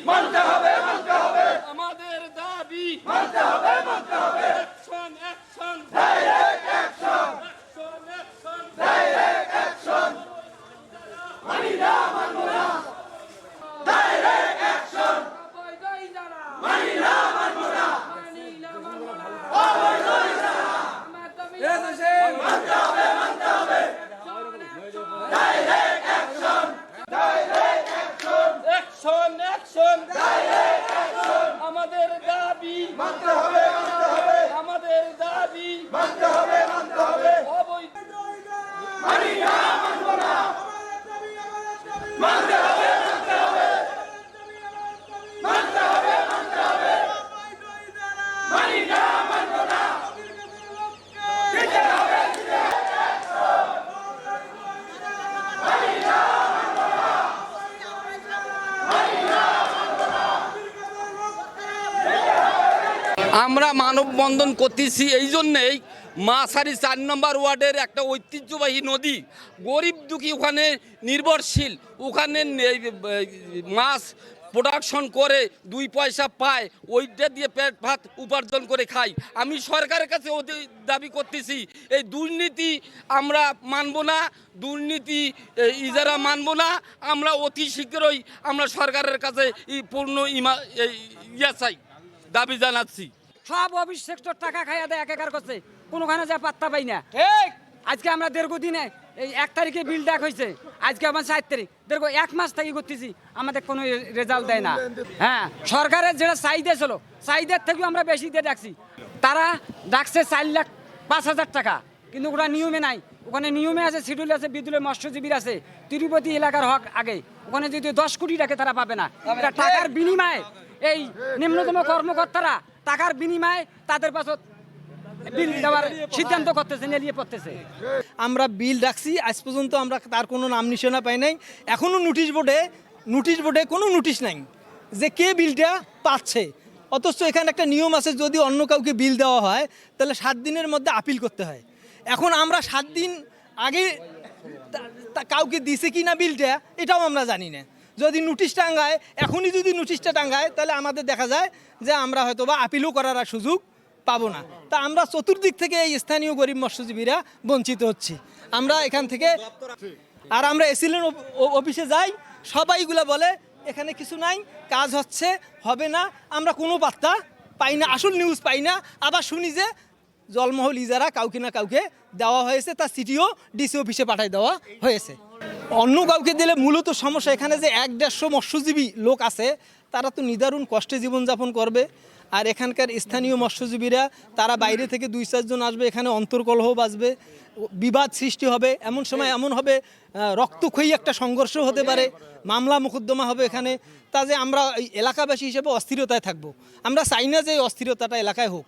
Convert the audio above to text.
মানতে হবে মানতে হবে আমাদের দাবি মানতে হবে মানতে হবে action action direct action action action direct action মানি না মানবো না ডাইরেক্ট অ্যাকশন মানি না মানবো না অবৈধই যারা মানতে হবে মানতে হবে direct action direct action action action direct action আমাদের দাবি মানতে হবে মানতে হবে আমাদের দাবি মানতে হবে মানতে হবে অবৈধ মানি না মানবো না মানতে হবে মানতে হবে মানতে হবে মানতে হবে মানি না মানবো না দিতে হবে দিতে মানি না মানবো না মানি না আমরা মানববন্ধন করতেছি এই জন্যেই মাছারি ৪ নম্বর ওয়ার্ডের একটা ঐতিহ্যবাহী নদী, গরিব দুঃখী ওখানে নির্ভরশীল, ওখানে মাছ প্রোডাকশন করে ২ পয়সা পায়, ওইটা দিয়ে পেট ভাত উপার্জন করে খাই। আমি সরকারের কাছে দাবি করতেছি এই দুর্নীতি আমরা মানব না, দুর্নীতি ইজারা মানব না। আমরা অতি শীঘ্রই আমরা সরকারের কাছে পূর্ণ চাই, দাবি জানাচ্ছি। সব অফিস সেক্টর টাকা খাইয়া দেয় একাকার করছে, কোনোখানে যা পাত্তা পাই না। আজকে আমরা দীর্ঘদিনে এই ১ তারিখে বিল ডাক হয়েছে, আজকে আমার ৪ তারিখ, দীর্ঘ ১ মাস থেকে করতেছি, আমাদের কোনো রেজাল্ট দেয় না। হ্যাঁ, সরকারের যেটা চাহিদা ছিল চাহিদার থেকেও আমরা বেশি দিয়ে ডাকছি। তারা ডাকছে ৪,৫,০০০ টাকা, কিন্তু ওরা নিয়মে নাই। ওখানে নিয়মে আছে, শিডিউল আছে, বিদ্যুতের মৎস্যজীবীর আছে, তিরুপতি এলাকার হক আগে। ওখানে যদি ১০ কোটি টাকা তারা পাবে না। টাকার বিনিময়ে এই নিম্নতম কর্মকর্তারা টাকার বিনিময়ে তাদের পাশে বিল দেওয়ার সিদ্ধান্ত করতেছে, নিয়ে পড়তেছে। আমরা বিল রাখছি, আজ পর্যন্ত আমরা তার কোনো নাম নিশানা পাই নাই। এখনও নোটিশ বোর্ডে কোনো নোটিশ নাই যে কে বিলটা পাচ্ছে। অথচ এখানে একটা নিয়ম আছে, যদি অন্য কাউকে বিল দেওয়া হয় তাহলে ৭ দিনের মধ্যে আপিল করতে হয়। এখন আমরা ৭ দিন আগে কাউকে দিছে কি না বিলটা এটাও আমরা জানি না। যদি নোটিশ টাঙ্গায়, এখনই যদি নোটিশটা টাঙ্গায়, তাহলে আমাদের দেখা যায় যে আমরা হয়তো বা আপিলও করার আর সুযোগ পাবো না। তা আমরা চতুর্দিক থেকে এই স্থানীয় গরিব মৎস্যজীবীরা বঞ্চিত হচ্ছি। আমরা এখান থেকে আর আমরা এসিলেন অফিসে যাই, সবাইগুলো বলে এখানে কিছু নাই, কাজ হচ্ছে, হবে না। আমরা কোনো পাত্তা পাই না, আসল নিউজ পাই না। আবার শুনি যে জলমহল ইজারা কাউকে না কাউকে দেওয়া হয়েছে, তা সিটিও ডিসি অফিসে পাঠাই দেওয়া হয়েছে। অন্য কাউকে দিলে মূলত সমস্যা, এখানে যে ১-১৫০ মৎস্যজীবী লোক আছে তারা তো নিদারুণ কষ্টে জীবনযাপন করবে। আর এখানকার স্থানীয় মৎস্যজীবীরা তারা বাইরে থেকে ২-৪ জন আসবে, এখানে অন্তর্কলহ বাজবে, বিবাদ সৃষ্টি হবে। এমন সময় এমন হবে রক্তক্ষয়ী একটা সংঘর্ষ হতে পারে, মামলা মোকদ্দমা হবে এখানে। তা যে আমরা এলাকাবাসী হিসেবে অস্থিরতায় থাকবো, আমরা চাই না যে এই অস্থিরতাটা এলাকায় হোক।